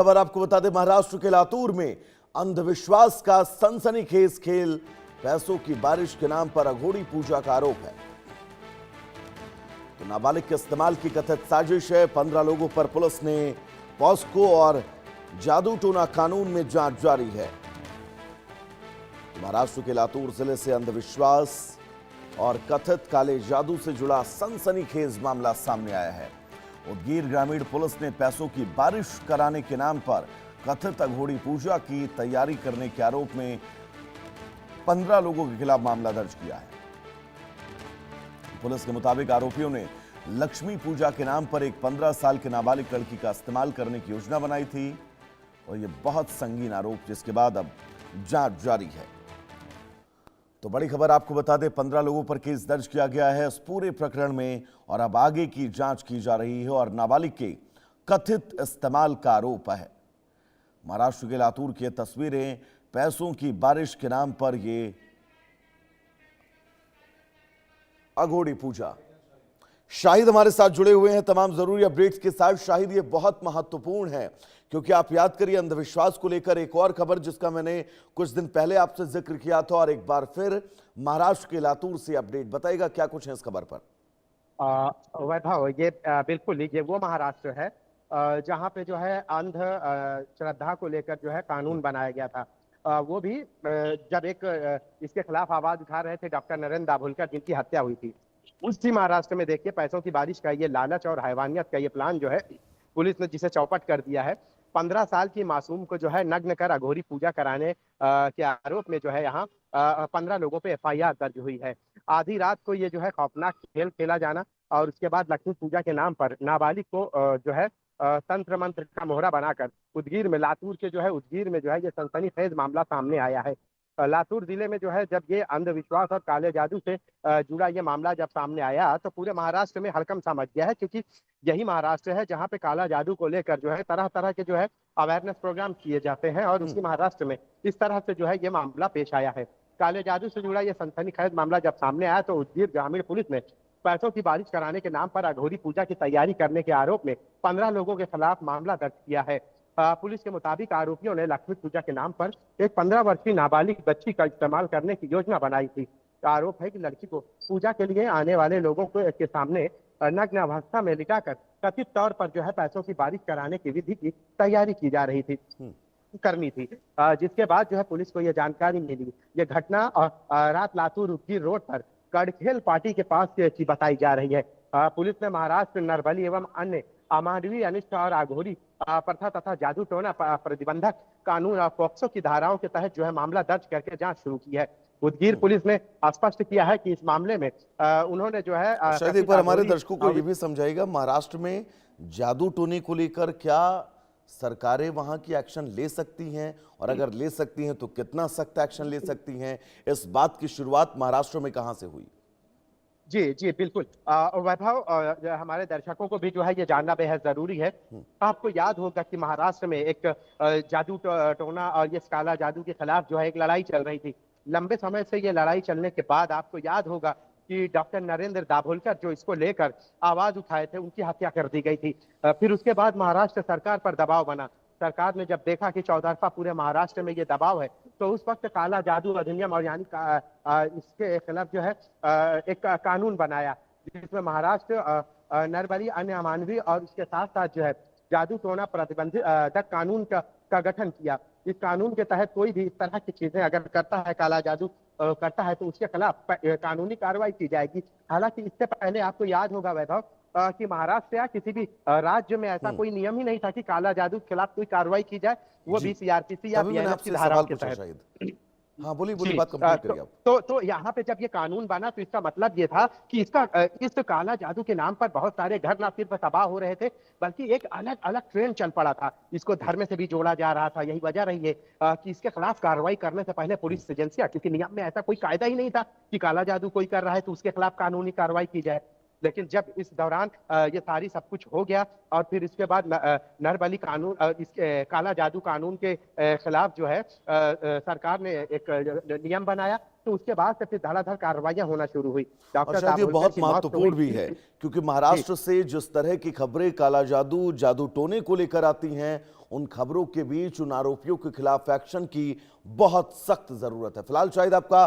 खबर आपको बता दें, महाराष्ट्र के लातूर में अंधविश्वास का सनसनीखेज खेल, पैसों की बारिश के नाम पर अघोरी पूजा का आरोप है। तो नाबालिग के इस्तेमाल की कथित साजिश है। 15 लोगों पर पुलिस ने पॉस्को और जादू टोना कानून में जांच जारी है। महाराष्ट्र के लातूर जिले से अंधविश्वास और कथित काले जादू से जुड़ा सनसनीखेज मामला सामने आया है। उदगीर ग्रामीण पुलिस ने पैसों की बारिश कराने के नाम पर कथित अघोरी पूजा की तैयारी करने के आरोप में 15 लोगों के खिलाफ मामला दर्ज किया है। पुलिस के मुताबिक आरोपियों ने लक्ष्मी पूजा के नाम पर एक 15 साल के नाबालिग लड़की का इस्तेमाल करने की योजना बनाई थी और यह बहुत संगीन आरोप, जिसके बाद अब जांच जारी है। तो बड़ी खबर आपको बता दें, 15 लोगों पर केस दर्ज किया गया है इस पूरे प्रकरण में और अब आगे की जांच की जा रही है और नाबालिग के कथित इस्तेमाल का आरोप है। महाराष्ट्र के लातूर की तस्वीरें, पैसों की बारिश के नाम पर ये अघोरी पूजा। शाहिद हमारे साथ जुड़े हुए हैं तमाम जरूरी अपडेट्स के साथ। शाहिद, ये बहुत महत्वपूर्ण है क्योंकि आप याद करिए, अंधविश्वास को लेकर एक और खबर जिसका मैंने कुछ दिन पहले आपसे जिक्र किया था और एक बार फिर महाराष्ट्र के लातूर से अपडेट बताएगा, क्या कुछ है इस खबर पर? वैभव, ये बिल्कुल ये वो महाराष्ट्र है जहाँ पे जो है अंध श्रद्धा को लेकर जो है कानून बनाया गया था। वो भी जब इसके खिलाफ आवाज उठा रहे थे डॉक्टर नरेंद्र दाभोलकर, जिनकी हत्या हुई थी। उसी महाराष्ट्र में देखिए, पैसों की बारिश का ये लालच और हैवानियत का ये प्लान जो है पुलिस ने जिसे चौपट कर दिया है। 15 साल की मासूम को जो है नग्न कर अघोरी पूजा कराने के आरोप में जो है यहाँ 15 लोगों पे एफआईआर दर्ज हुई है। आधी रात को ये जो है खौफनाक खेल खेला जाना और उसके बाद लक्ष्मी पूजा के नाम पर नाबालिग को जो है तंत्र मंत्र का मोहरा बनाकर उदगीर में, लातूर के जो है उदगीर में जो है ये सनसनीखेज मामला सामने आया है। लातूर जिले में जो है जब ये अंधविश्वास और काले जादू से जुड़ा ये मामला जब सामने आया तो पूरे महाराष्ट्र में हड़कंप सा मच गया है, क्योंकि यही महाराष्ट्र है जहाँ पे काला जादू को लेकर जो है तरह तरह के जो है अवेयरनेस प्रोग्राम किए जाते हैं और उसी महाराष्ट्र में इस तरह से जो है ये मामला पेश आया है। काले जादू से जुड़ा ये सनसनीखेज मामला जब सामने आया तो उदगीर ग्रामीण पुलिस ने पैसों की बारिश कराने के नाम पर अघोरी पूजा की तैयारी करने के आरोप में 15 लोगों के खिलाफ मामला दर्ज किया है। पुलिस के मुताबिक आरोपियों ने लक्ष्मी पूजा के नाम पर एक 15 वर्षीय नाबालिग बच्ची का इस्तेमाल करने की योजना बनाई थी। आरोप है कि लड़की को पूजा के लिए आने वाले लोगों के सामने नग्न अवस्था में लिटाकर कथित तौर पर जो है पैसों की बारिश कराने की विधि की तैयारी की जा रही थी करनी थी। जिसके बाद जो है पुलिस को यह जानकारी मिली। ये घटना रात लातूर उदगीर रोड पर कड़खेल पार्टी के पास की बताई जा रही है। पुलिस ने महाराष्ट्र नरबली एवं अन्य अमानवीय अनिष्ट और अघोरी प्रथा तथा जादू टोना प्रतिबंधक कानून और पॉक्सो की धाराओं के तहत जो है मामला दर्ज करके जांच शुरू की है। उदगीर पुलिस ने स्पष्ट किया है कि इस मामले में उन्होंने जो है शायद एक बार हमारे दर्शकों को ये भी समझाएगा, महाराष्ट्र में जादू टोने को लेकर क्या सरकारें वहां की एक्शन ले सकती हैं और अगर ले सकती हैं तो कितना सख्त एक्शन ले सकती हैं? इस बात की शुरुआत महाराष्ट्र में कहां से हुई? जी जी बिल्कुल वैभव, हमारे दर्शकों को भी जो है ये जानना बेहद जरूरी है। आपको याद होगा कि महाराष्ट्र में एक जादू टोना और ये काला जादू के खिलाफ जो है एक लड़ाई चल रही थी। लंबे समय से ये लड़ाई चलने के बाद आपको याद होगा कि डॉक्टर नरेंद्र दाभोलकर जो इसको लेकर आवाज उठाए थे, उनकी हत्या कर दी गई थी। फिर उसके बाद महाराष्ट्र सरकार पर दबाव बना। सरकार ने जब देखा कि चौतरफा पूरे महाराष्ट्र में ये दबाव है तो उस वक्त काला जादू अधिनियम और यानी इसके खिलाफ जो है एक कानून बनाया, जिसमें महाराष्ट्र नरबली अन्य अमानवीय और उसके साथ साथ जो है जादू टोना प्रतिबंधित कानून का गठन किया। इस कानून के तहत कोई भी इस तरह की चीजें अगर करता है, काला जादू करता है, तो उसके खिलाफ कानूनी कार्रवाई की जाएगी। हालांकि इससे पहले आपको याद होगा वैभव कि महाराष्ट्र या किसी भी राज्य में ऐसा कोई नियम ही नहीं था कि काला जादू के खिलाफ कोई कार्रवाई की जाए, वो भी सीआरपीसी या बीएनएस की धाराओं के तहत। हाँ बोलिए बात कंप्लीट करिए आप। तो यहाँ पे जब ये कानून बना तो इसका मतलब ये था कि इस काला जादू के नाम पर बहुत सारे घर ना सिर्फ तबाह हो रहे थे, बल्कि एक अलग अलग ट्रेंड चल पड़ा था। इसको धर्म से भी जोड़ा जा रहा था। यही वजह रही है कि इसके खिलाफ कार्रवाई करने से पहले पुलिस एजेंसियां, किसी नियम में ऐसा कोई कायदा ही नहीं था कि काला जादू कोई कर रहा है तो उसके खिलाफ कानूनी कार्रवाई की जाए। लेकिन जब इस दौरान ये सारी सब कुछ हो गया और फिर इसके बाद नरबली कानून, इसके काला जादू कानून के खिलाफ जो है सरकार ने एक नियम बनाया, तो परंतु उसके बाद से फिर धड़ाधड़ कार्रवाइयां होना शुरू हुई। और डॉक्टर शायद ये दाभोलकर बहुत की मौत तो महत्वपूर्ण हुई। भी है, क्योंकि महाराष्ट्र से जिस तरह की खबरें काला जादू, जादू टोने को लेकर आती हैं, उन खबरों के बीच उन आरोपियों के खिलाफ एक्शन की बहुत सख्त जरूरत है। फिलहाल शायद आपका